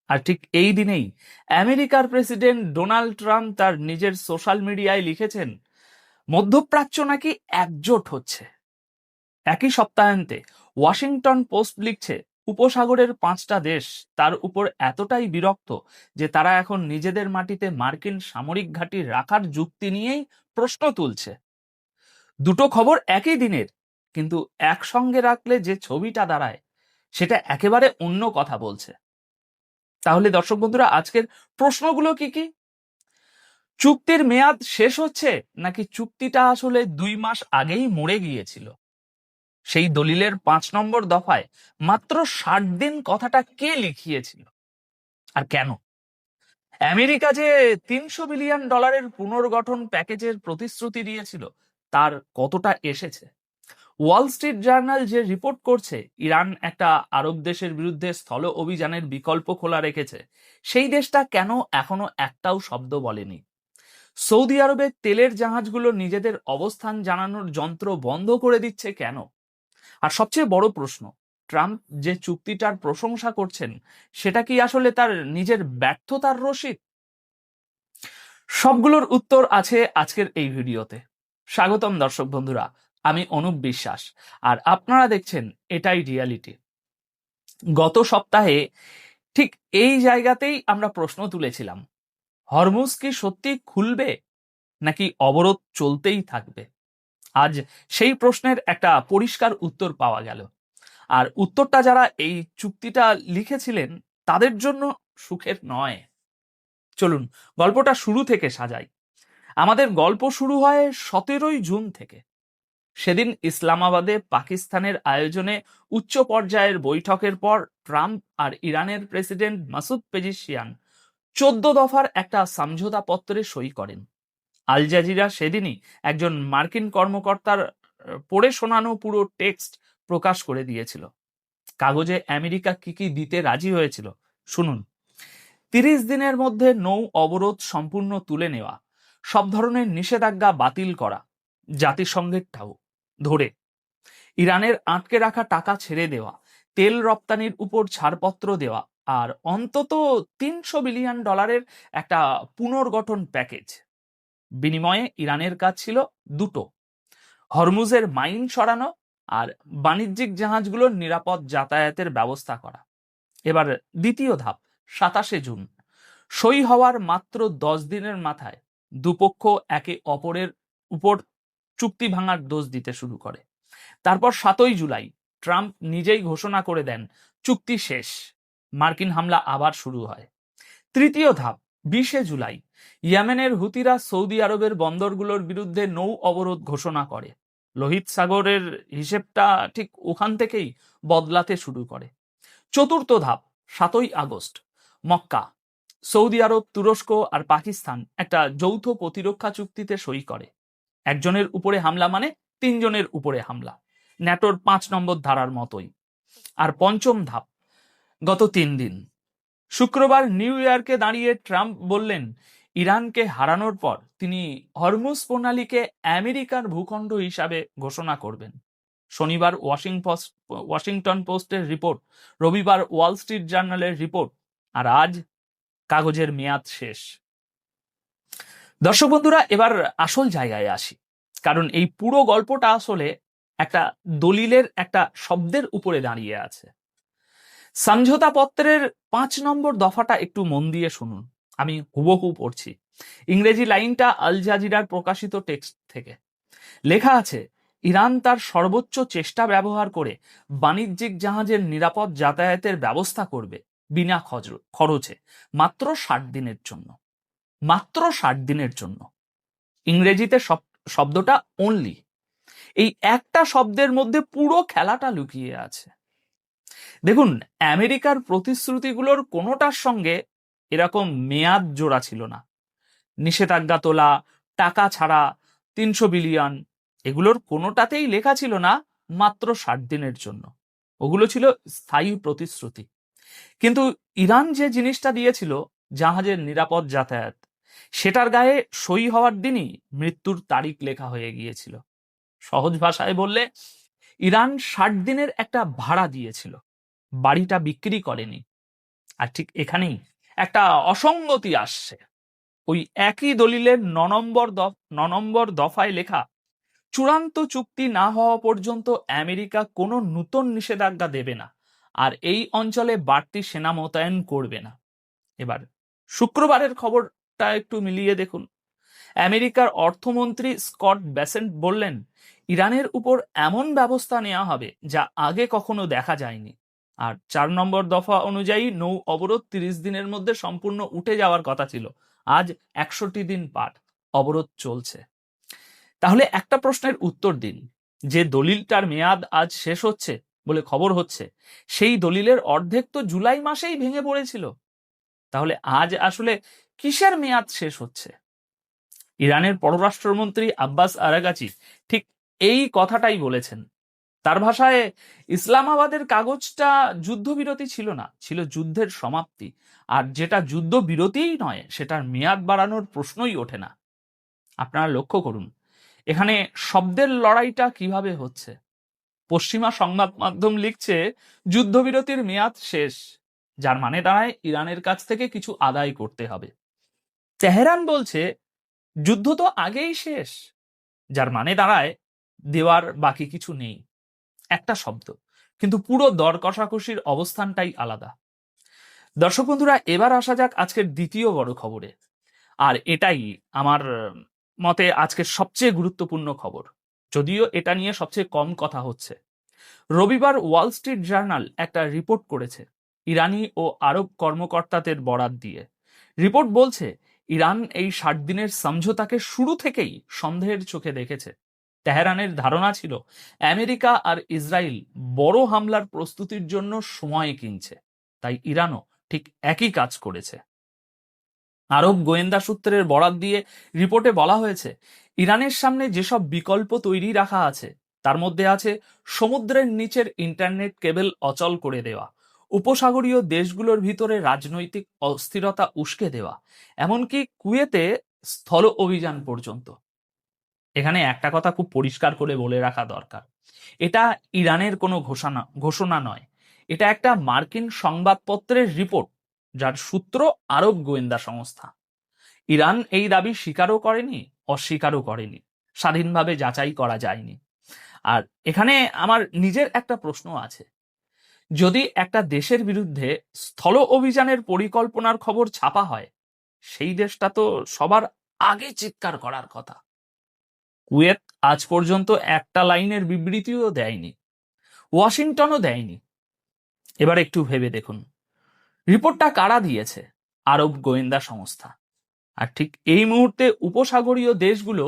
আর ঠিক এই দিনেই আমেরিকার প্রেসিডেন্ট ডোনাল্ড ট্রাম্প তার নিজের সোশ্যাল মিডিয়ায় লিখেছেন, মধ্যপ্রাচ্য নাকি একজোট হচ্ছে। একই সপ্তাহান্তে ওয়াশিংটন পোস্ট লিখছে, উপসাগরের 5টা দেশ তার উপর এতটাই বিরক্ত যে তারা এখন নিজেদের মাটিতে মার্কিন সামরিক ঘাঁটি রাখার যুক্তি নিয়েই প্রশ্ন তুলছে। দুটো খবর একই দিনের, কিন্তু একসঙ্গে রাখলে যে ছবিটা দাঁড়ায় সেটা একেবারে অন্য কথা বলছে। তাহলে দর্শক বন্ধুরা, আজকের প্রশ্নগুলো কি কি? চুক্তির মেয়াদ শেষ হচ্ছে, নাকি চুক্তিটা আসলে 2 মাস আগেই মরে গিয়েছিল? সেই দলিলের 5 নম্বর দফায় মাত্র 60 দিন কথাটা কে লিখিয়েছিল আর কেন? আমেরিকা যে $300 বিলিয়ন পুনর্গঠন প্যাকেজের প্রতিশ্রুতি দিয়েছিল তার কতটা এসেছে? ওয়াল স্ট্রিট জার্নাল যে রিপোর্ট করছে ইরান একটা আরব দেশের বিরুদ্ধে স্থল অভিযানের বিকল্প খোলা রেখেছে, সেই দেশটা কেন এখনো একটাও শব্দ বলেনি? সৌদি আরবের তেলের জাহাজগুলো নিজেদের অবস্থান জানানোর যন্ত্র বন্ধ করে দিচ্ছে কেন? আর সবচেয়ে বড় প্রশ্ন, ট্রাম্প যে চুক্তিটার প্রশংসা করছেন সেটা কি আসলে তার নিজের ব্যর্থতার রসিদ? সবগুলোর উত্তর আছে আজকের এই ভিডিওতে। স্বাগতম দর্শক বন্ধুরা, আমি অনুপ বিশ্বাস, আর আপনারা দেখছেন এটাই রিয়ালিটি। গত সপ্তাহে ঠিক এই জায়গাতেই আমরা প্রশ্ন তুলেছিলাম, হরমুজ কি সত্যি খুলবে নাকি অবরোধ চলতেই থাকবে? আজ সেই প্রশ্নের একটা পরিষ্কার উত্তর পাওয়া গেল। আর উত্তরটা যারা এই চুক্তিটা লিখেছিলেন তাদের জন্য সুখের নয়। চলুন গল্পটা শুরু থেকে সাজাই। আমাদের গল্প শুরু হয় 17ই জুন থেকে। সেদিন ইসলামাবাদে পাকিস্তানের আয়োজনে উচ্চ পর্যায়ের বৈঠকের পর ট্রাম্প আর ইরানের প্রেসিডেন্ট মাসুদ পেজিশিয়ান 14 দফার একটা সমঝোতা পত্রে সই করেন। আল জাজিরা সেদিনই একজন মার্কিন কর্মকর্তার পড়ে শোনানো পুরো টেক্সট প্রকাশ করে দিয়েছিল। কাগজে আমেরিকা কি কি দিতে রাজি হয়েছিল শুনুন। 30 দিনের মধ্যে নৌ অবরোধ সম্পূর্ণ তুলে নেওয়া, সব ধরনের নিষেধাজ্ঞা বাতিল করা, জাতিসংঘেরটাও ধরে ইরানের আটকে রাখা টাকা ছেড়ে দেওয়া, তেল রপ্তানির উপর ছাড়পত্র দেওয়া, আর অন্তত $300 বিলিয়ন একটা পুনর্গঠন প্যাকেজ। বিনিময়ে ইরানের কাজ ছিল দুটো, হরমুজের মাইন সরানো আর বাণিজ্যিক জাহাজগুলোর নিরাপদ যাতায়াতের ব্যবস্থা করা। এবার দ্বিতীয় ধাপ, 27 জুন। সই হওয়ার মাত্র 10 দিনের মাথায় দুপক্ষ একে অপরের উপর চুক্তি ভাঙার দোষ দিতে শুরু করে। তারপর 7ই জুলাই ট্রাম্প নিজেই ঘোষণা করে দেন চুক্তি শেষ। মার্কিন হামলা আবার শুরু হয়। তৃতীয় ধাপ, 20 জুলাই ইয়েমেনের হুতিরা সৌদি আরবের বন্দরগুলোর বিরুদ্ধে নৌ অবরোধ ঘোষণা করে। লোহিত সাগরের হিসেবটা ঠিক ওখান থেকেই বদলাতে শুরু করে। চতুর্থ ধাপ, 7ই আগস্ট মক্কা, সৌদি আরব, তুরস্ক আর পাকিস্তান একটা যৌথ প্রতিরক্ষা চুক্তিতে সই করে। একজনের উপরে হামলা মানে 3 জনের উপরে হামলা, ন্যাটোর 5 নম্বর ধারার মতোই। আর পঞ্চম ধাপ, গত 3 দিন শুক্রবার নিউ ইয়র্কে দাঁড়িয়ে ট্রাম্প বললেন ইরানকে হারানোর পর তিনি হরমুজ প্রণালীকে আমেরিকার ভূখণ্ড হিসাবে ঘোষণা করবেন। শনিবার ওয়াশিংটন পোস্টের রিপোর্ট, রবিবার ওয়াল স্ট্রিট জার্নালের রিপোর্ট, আর আজ কাগজের মেয়াদ শেষ। দর্শক বন্ধুরা, এবার আসল জায়গায় আসি, কারণ এই পুরো গল্পটা আসলে একটা দলিলের একটা শব্দের উপরে দাঁড়িয়ে আছে। সমঝোতা পত্রের 5 নম্বর দফাটা একটু মন দিয়ে শুনুন, আমি হুবহু পড়ছি। ইংরেজি লাইনটা আল জাজিরার প্রকাশিত টেক্সট থেকে। লেখা আছে, ইরান তার সর্বোচ্চ চেষ্টা ব্যবহার করে বাণিজ্যিক জাহাজের নিরাপদ যাতায়াতের ব্যবস্থা করবে বিনা খরচে, মাত্র 60 দিনের জন্য। মাত্র 60 দিনের জন্য। ইংরেজিতে শব্দটা অনলি, এই একটা শব্দের মধ্যে পুরো খেলাটা লুকিয়ে আছে। দেখুন, আমেরিকার প্রতিশ্রুতিগুলোর কোনোটার সঙ্গে এরকম মেয়াদ জোড়া ছিল না। নিষেধাজ্ঞা তোলা, টাকা ছাড়া, 300 বিলিয়ন, এগুলোর কোনোটাতেই লেখা ছিল না মাত্র 60 দিনের জন্য। ওগুলো ছিল স্থায়ী প্রতিশ্রুতি। কিন্তু ইরান যে জিনিসটা দিয়েছিল, জাহাজের নিরাপদ যাতায়াত, সেটার গায়ে সই হওয়ার দিনই মৃত্যুর তারিখ লেখা হয়ে গিয়েছিল। সহজ ভাষায় বললে, ইরান 60 দিনের একটা ভাড়া দিয়েছিল, বাড়িটা বিক্রি করেনি। আর ঠিক এখানেই একটা অসঙ্গতি আসছে। ওই একই দলিলের 9 নম্বর দফায় লেখা, চূড়ান্ত চুক্তি না হওয়া পর্যন্ত আমেরিকা কোনো নতুন নিষেধাজ্ঞা দেবে না আর এই অঞ্চলে বাড়তি সেনা মোতায়েন করবে না। এবার শুক্রবারের খবরটা একটু মিলিয়ে দেখুন। আমেরিকার অর্থমন্ত্রী স্কট বেসেন্ট বললেন, ইরানের উপর এমন ব্যবস্থা নেওয়া হবে যা আগে কখনো দেখা যায়নি। আর 4 নম্বর দফা অনুযায়ী নৌ অবরোধ 30 দিনের মধ্যে সম্পূর্ণ উঠে যাওয়ার কথা ছিল। আজ 61 দিন পার অবরোধ চলছে। তাহলে একটা প্রশ্নের উত্তর দিন, যে দলিলটার মেয়াদ আজ শেষ হচ্ছে বলে খবর হচ্ছে, সেই দলিলের অর্ধেক তো জুলাই মাসেই ভেঙে পড়েছিল। তাহলে আজ আসলে কিসের মেয়াদ শেষ হচ্ছে? ইরানের পররাষ্ট্রমন্ত্রী আব্বাস আরাগাচি ঠিক এই কথাটাই বলেছেন। তার ভাষায়, ইসলামাবাদের কাগজটা যুদ্ধবিরতি ছিল না, ছিল যুদ্ধের সমাপ্তি। আর যেটা যুদ্ধবিরতিই নয়, সেটার মেয়াদ বাড়ানোর প্রশ্নই ওঠে না। আপনারা লক্ষ্য করুন এখানে শব্দের লড়াইটা কিভাবে হচ্ছে। পশ্চিমা সংবাদ মাধ্যম লিখছে যুদ্ধবিরতির মেয়াদ শেষ, যার মানে দাঁড়ায় ইরানের কাছ থেকে কিছু আদায় করতে হবে। তেহরান বলছে যুদ্ধ তো আগেই শেষ, যার মানে দাঁড়ায় দেওয়ার বাকি কিছু নেই। একটা শব্দ, কিন্তু পুরো দর কষাকষির অবস্থানটাই আলাদা। দর্শক বন্ধুরা, এবার আসা যাক আজকের দ্বিতীয় বড় খবরে। আর এটাই আমার মতে আজকের সবচেয়ে গুরুত্বপূর্ণ খবর, যদিও এটা নিয়ে সবচেয়ে কম কথা হচ্ছে। রবিবার ওয়াল স্ট্রিট জার্নাল একটা রিপোর্ট করেছে ইরানি ও আরব কর্মকর্তাদের বরাত দিয়ে। রিপোর্ট বলছে ইরান এই 60 দিনের সমঝোতাকে শুরু থেকেই সন্দেহের চোখে দেখেছে। তেহরানের ধারণা ছিল আমেরিকা আর ইসরায়েল বড় হামলার প্রস্তুতির জন্য সময় কিনছে, তাই ইরানও ঠিক একই কাজ করেছে। আরব গোয়েন্দা সূত্রের বরাত দিয়ে রিপোর্টে বলা হয়েছে, ইরানের সামনে যেসব বিকল্প তৈরি রাখা আছে তার মধ্যে আছে সমুদ্রের নিচের ইন্টারনেট কেবল অচল করে দেওয়া, উপসাগরীয় দেশগুলোর ভিতরে রাজনৈতিক অস্থিরতা উস্কে দেওয়া, এমনকি কুয়েতে স্থল অভিযান পর্যন্ত। এখানে একটা কথা খুব পরিষ্কার করে বলে রাখা দরকার, এটা ইরানের কোনো ঘোষণা নয়, এটা একটা মার্কিন সংবাদপত্রের রিপোর্ট, যার সূত্র আরব গোয়েন্দা সংস্থা। ইরান এই দাবি স্বীকারও করেনি, অস্বীকারও করেনি, স্বাধীনভাবে যাচাই করা যায়নি। আর এখানে আমার নিজের একটা প্রশ্ন আছে, যদি একটা দেশের বিরুদ্ধে স্থল অভিযানের পরিকল্পনার খবর ছাপা হয়, সেই দেশটা তো সবার আগে চিৎকার করার কথা। কুয়েত আজ পর্যন্ত একটা লাইনের বিবৃতিও দেয়নি, ওয়াশিংটনও দেয়নি। এবার একটু ভেবে দেখুন, রিপোর্টটা কারা দিয়েছে? আরব গোয়েন্দা সংস্থা। আর ঠিক এই মুহূর্তে উপসাগরীয় দেশগুলো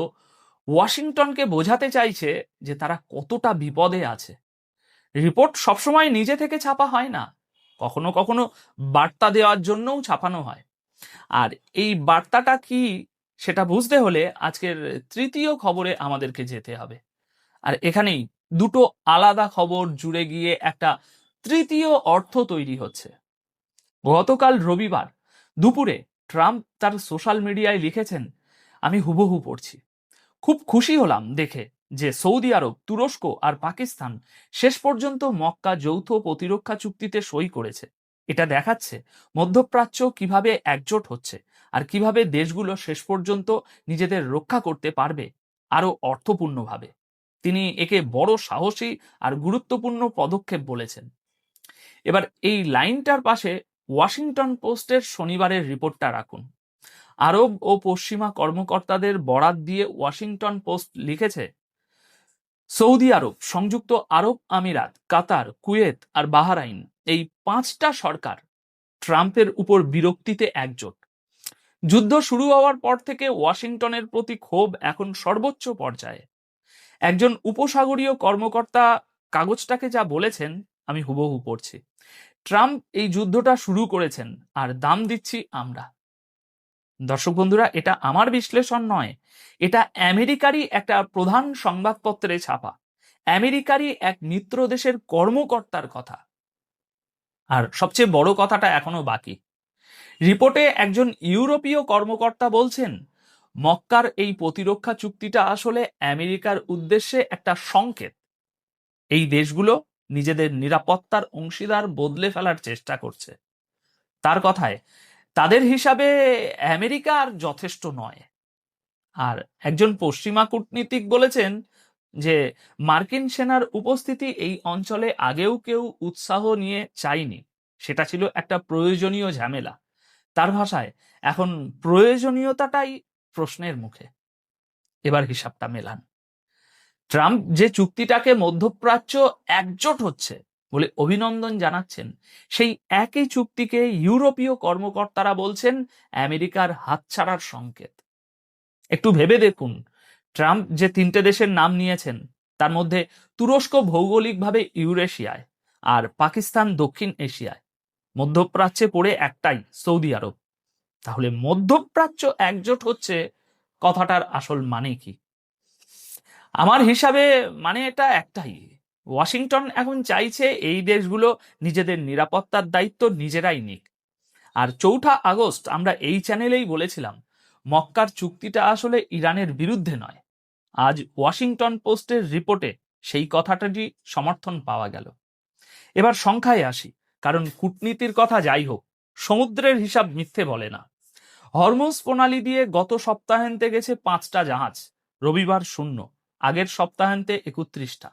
ওয়াশিংটনকে বোঝাতে চাইছে যে তারা কতটা বিপদে আছে। রিপোর্ট সবসময় নিজে থেকে ছাপা হয় না, কখনো কখনো বার্তা দেওয়ার জন্যও ছাপানো হয়। আর এই বার্তাটা কি সেটা বুঝতে হলে আজকের তৃতীয় খবরে আমাদেরকে যেতে হবে। আর এখানেই দুটো আলাদা খবর জুড়ে গিয়ে একটা তৃতীয় অর্থ তৈরি হচ্ছে। গতকাল রবিবার দুপুরে ট্রাম্প তার সোশ্যাল মিডিয়ায় লিখেছেন, আমি হুবহু পড়ছি, খুব খুশি হলাম দেখে যে সৌদি আরব, তুরস্ক আর পাকিস্তান শেষ পর্যন্ত মক্কা যৌথ প্রতিরক্ষা চুক্তিতে সই করেছে। এটা দেখাচ্ছে মধ্যপ্রাচ্য কিভাবে একজোট হচ্ছে আর কিভাবে দেশগুলো শেষ পর্যন্ত নিজেদের রক্ষা করতে পারবে আরো অর্থপূর্ণভাবে। তিনি একে বড় সাহসী আর গুরুত্বপূর্ণ পদক্ষেপ বলেছেন। এবার এই লাইনটার পাশে ওয়াশিংটন পোস্টের শনিবারের রিপোর্টটা রাখুন। আরব ও পশ্চিমা কর্মকর্তাদের বরাত দিয়ে ওয়াশিংটন পোস্ট লিখেছে, সৌদি আরব, সংযুক্ত আরব আমিরাত, কাতার, কুয়েত আর বাহরাইন, এই 5টা সরকার ট্রাম্পের উপর বিরক্তিতে একজোট। যুদ্ধ শুরু হওয়ার পর থেকে ওয়াশিংটনের প্রতি ক্ষোভ এখন সর্বোচ্চ পর্যায়ে। একজন উপসাগরীয় কর্মকর্তা কাগজটাকে যা বলেছেন আমি হুবহু পড়ছি, ট্রাম্প এই যুদ্ধটা শুরু করেছেন আর দাম দিচ্ছি আমরা। দর্শক বন্ধুরা, এটা আমার বিশ্লেষণ নয়, এটা আমেরিকারই একটা প্রধান সংবাদপত্রে ছাপা, আমেরিকারই এক মিত্র দেশের কর্মকর্তার কথা। আর সবচেয়ে বড় কথাটা এখনো বাকি। রিপোর্টে একজন ইউরোপীয় কর্মকর্তা বলছেন, মক্কার এই প্রতিরক্ষা চুক্তিটা আসলে আমেরিকার উদ্দেশ্যে একটা সংকেত। এই দেশগুলো নিজেদের নিরাপত্তার অংশীদার বদলে ফেলার চেষ্টা করছে। তার কথায় তাদের হিসাবে আমেরিকা আর যথেষ্ট নয়। আর একজন পশ্চিমা কূটনীতিক বলেছেন যে মার্কিন সেনার উপস্থিতি এই অঞ্চলে আগেও কেউ উৎসাহ নিয়ে চায়নি, সেটা ছিল একটা প্রয়োজনীয় ঝামেলা। তার ভাষায় এখন প্রয়োজনীয়তাটাই প্রশ্নের মুখে। এবার হিসাবটা মেলান। ট্রাম্প যে চুক্তিটাকে মধ্যপ্রাচ্য একজোট হচ্ছে বলে অভিনন্দন জানাচ্ছেন, সেই একই চুক্তিকে ইউরোপীয় কর্মকর্তারা বলছেন আমেরিকার হাতছাড়ার সংকেত। একটু ভেবে দেখুন, ট্রাম্প যে 3টে দেশের নাম নিয়েছেন তার মধ্যে তুরস্ক ভৌগোলিকভাবে ইউরেশিয়ায়, আর পাকিস্তান দক্ষিণ এশিয়ায়, মধ্যপ্রাচ্যে পড়ে একটাই সৌদি আরব। তাহলে মধ্যপ্রাচ্য একজোট হচ্ছে কথাটার আসল মানে কি? আমার হিসাবে মানে এটা একটাই, ওয়াশিংটন এখন চাইছে এই দেশগুলো নিজেদের নিরাপত্তার দায়িত্ব নিজেরাই নিক। আর 4 আগস্ট আমরা এই চ্যানেলেই বলেছিলাম মক্কার চুক্তিটা আসলে ইরানের বিরুদ্ধে নয়। আজ ওয়াশিংটন পোস্টের রিপোর্টে সেই কথাটারই সমর্থন পাওয়া গেল। এবার সংখ্যায় আসি, কারণ কূটনীতির কথা যাই হোক, সমুদ্রের হিসাব মিথ্যে বলে না। হরমুজ প্রণালী দিয়ে গত সপ্তাহান্তে গেছে 5টা জাহাজ, রবিবার শূন্য, আগের সপ্তাহান্তে 31টা।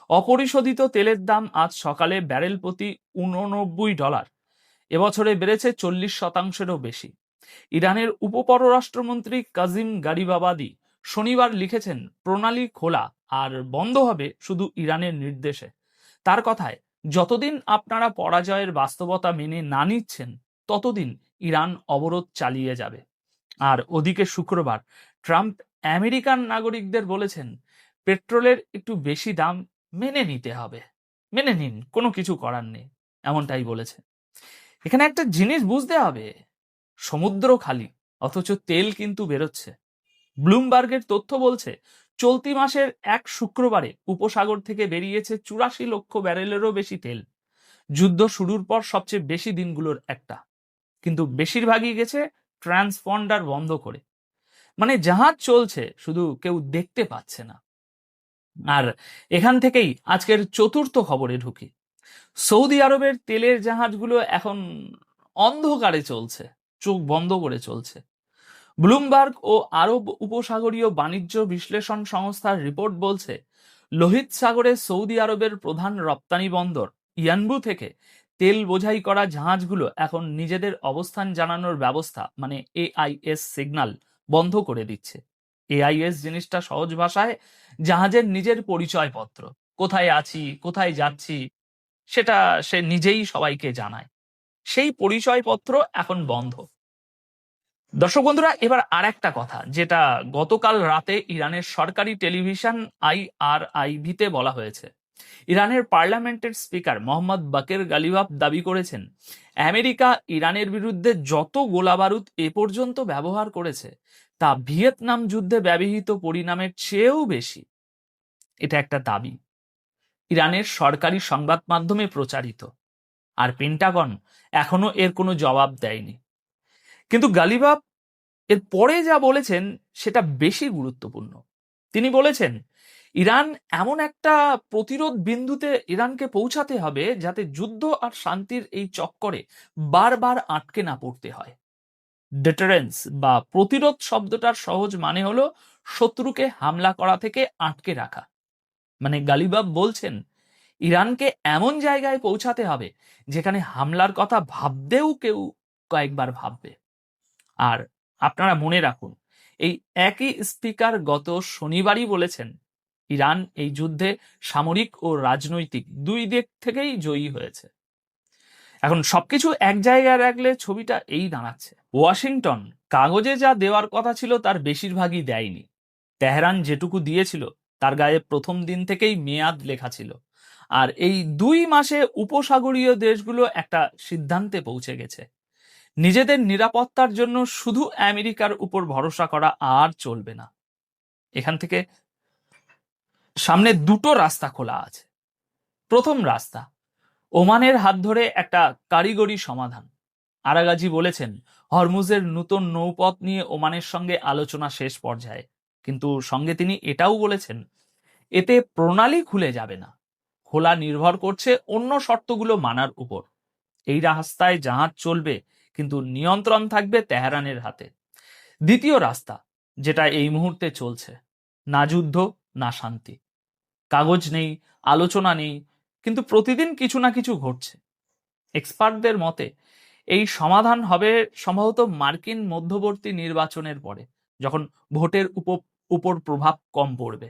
অপরিশোধিত তেলের দাম আজ সকালে ব্যারেল প্রতি $89। এবছরে বেড়েছে 40%-রও বেশি। ইরানের উপপররাষ্ট্রমন্ত্রী কাজিম গারিবাবাদি শনিবার লিখেছেন প্রণালী খোলা আর বন্ধ হবে শুধু ইরানের নির্দেশে। তার কথায় যতদিন আপনারা পরাজয়ের বাস্তবতা মেনে না নিচ্ছেন ততদিন ইরান অবরোধ চালিয়ে যাবে। আর ওদিকে শুক্রবার ট্রাম্প আমেরিকান নাগরিকদের বলেছেন পেট্রোলের একটু বেশি দাম মেনে নিতে হবে, মেনে নিন, কোনো কিছু করার নেই, এমনটাই বলেছে। এখানে একটা জিনিস বুঝতে হবে, সমুদ্র খালি অথচ তেল কিন্তু বেরোচ্ছে। ব্লুমবার্গের তথ্য বলছে চলতি মাসের এক শুক্রবারে উপসাগর থেকে বেরিয়েছে 84 লক্ষ ব্যারেলেরও বেশি তেল। যুদ্ধ শুরুর পর সবচেয়ে বেশি দিনগুলোর একটা, কিন্তু বেশিরভাগই গেছে ট্রান্সপন্ডার বন্ধ করে। মানে জাহাজ চলছে, শুধু কেউ দেখতে পাচ্ছে না। আর এখান থেকেই আজকের চতুর্থ খবরে ঢুকি। সৌদি আরবের তেলের জাহাজগুলো এখন অন্ধকারে চলছে, চোখ বন্ধ করে চলছে। ব্লুমবার্গ ও আরব উপসাগরীয় বাণিজ্য বিশ্লেষণ সংস্থার রিপোর্ট বলছে লোহিত সাগরে সৌদি আরবের প্রধান রপ্তানি বন্দর ইয়ানবু থেকে তেল বোঝাই করা জাহাজগুলো এখন নিজেদের অবস্থান জানানোর ব্যবস্থা মানে AIS সিগন্যাল বন্ধ করে দিচ্ছে। AIS জিনিসটা সহজ ভাষায় জাহাজের নিজের পরিচয়পত্র, কোথায় আছি কোথায় যাচ্ছি সেটা সে নিজেই সবাইকে জানায়, সেই পরিচয়পত্র এখন বন্ধ। দর্শক বন্ধুরা, এবার আর একটা কথা যেটা গতকাল রাতে ইরানের সরকারি টেলিভিশন IRIV-তে বলা হয়েছে। ইরানের পার্লামেন্টের স্পিকার মোহাম্মদ বাকের গালিবাফ দাবি করেছেন আমেরিকা ইরানের বিরুদ্ধে যত গোলাবারুদ এ পর্যন্ত ব্যবহার করেছে তা ভিয়েতনাম যুদ্ধে ব্যবহৃত পরিণামের চেয়েও বেশি। এটা একটা দাবি ইরানের সরকারি সংবাদ মাধ্যমে প্রচারিত, আর পেন্টাগন এখনো এর কোনো জবাব দেয়নি। কিন্তু গালিবাফ এর পরে যা বলেছেন সেটা বেশি গুরুত্বপূর্ণ। তিনি বলেছেন ইরান এমন একটা প্রতিরোধ বিন্দুতে ইরানকে পৌঁছাতে হবে যাতে যুদ্ধ আর শান্তির এই চক্করে বারবার আটকে না পড়তে হয়। ডিটারেন্স বা প্রতিরোধ শব্দটার সহজ মানে হলো শত্রুকে হামলা করা থেকে আটকে রাখা। মানে গালিবাফ বলছেন ইরানকে এমন জায়গায় পৌঁছাতে হবে যেখানে হামলার কথা ভাবতেও কেউ কয়েকবার ভাববে। আর আপনারা মনে রাখুন, এই একই স্পিকার গত শনিবারই বলেছেন ইরান এই যুদ্ধে সামরিক ও রাজনৈতিক দুই দিক থেকেই জয়ী হয়েছে। এখন সবকিছু এক জায়গায় রাখলে ছবিটা এই দাঁড়াচ্ছে, ওয়াশিংটন কাগজে যা দেওয়ার কথা ছিল তার বেশিরভাগই দেয়নি। তেহরান যেটুকু দিয়েছিল তার গায়ে প্রথম দিন থেকেই মেয়াদ লেখা ছিল। আর এই 2 মাসে উপসাগরীয় দেশগুলো একটা সিদ্ধান্তে পৌঁছে গেছে, নিজেদের নিরাপত্তার জন্য শুধু আমেরিকার উপর ভরসা করা আর চলবে না। এখান থেকে সামনে 2টো রাস্তা খোলা আছে। প্রথম রাস্তা ওমানের হাত ধরে একটা কারিগরি সমাধান। আরাগাজি বলেছেন হরমুজের নতুন নৌপথ নিয়ে ওমানের সঙ্গে আলোচনা শেষ পর্যায়ে, কিন্তু সঙ্গে তিনি এটাও বলেছেন এতে প্রণালী খুলে যাবে না, খোলা নির্ভর করছে অন্য শর্তগুলো মানার উপর। এই রাস্তায় জাহাজ চলবে কিন্তু নিয়ন্ত্রণ থাকবে তেহরানের হাতে। দ্বিতীয় রাস্তা, যেটা এই মুহূর্তে চলছে, না যুদ্ধ না শান্তি। কাগজ নেই, আলোচনা নেই, কিন্তু প্রতিদিন কিছু না কিছু ঘটছে। এক্সপার্টদের মতে এই সমাধান হবে সম্ভবত মার্কিন মধ্যবর্তী নির্বাচনের পরে, যখন ভোটের উপর প্রভাব কম পড়বে।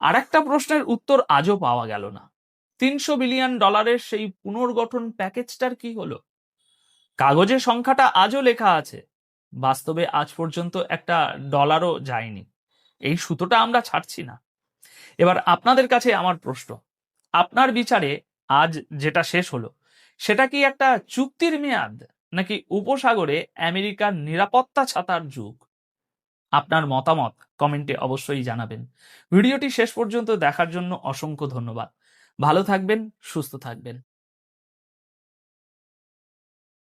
আর একটা প্রশ্নের উত্তর আজও পাওয়া গেল না। $300 বিলিয়ন সেই পুনর্গঠন প্যাকেজটার কি হলো? কাগজে সংখ্যাটা আজও লেখা আছে, বাস্তবে আজ পর্যন্ত একটা ডলারও যায়নি। এই সুতোটা আমরা ছাড়ছি না। এবার আপনাদের কাছে আমার প্রশ্ন, আপনার বিচারে আজ যেটা শেষ হলো সেটা কি একটা চুক্তির মেয়াদ, নাকি উপসাগরে আমেরিকার নিরাপত্তা ছাতার যুগ? আপনার মতামত কমেন্টে অবশ্যই জানাবেন। ভিডিওটি শেষ পর্যন্ত দেখার জন্য অসংখ্য ধন্যবাদ। ভালো থাকবেন, সুস্থ থাকবেন।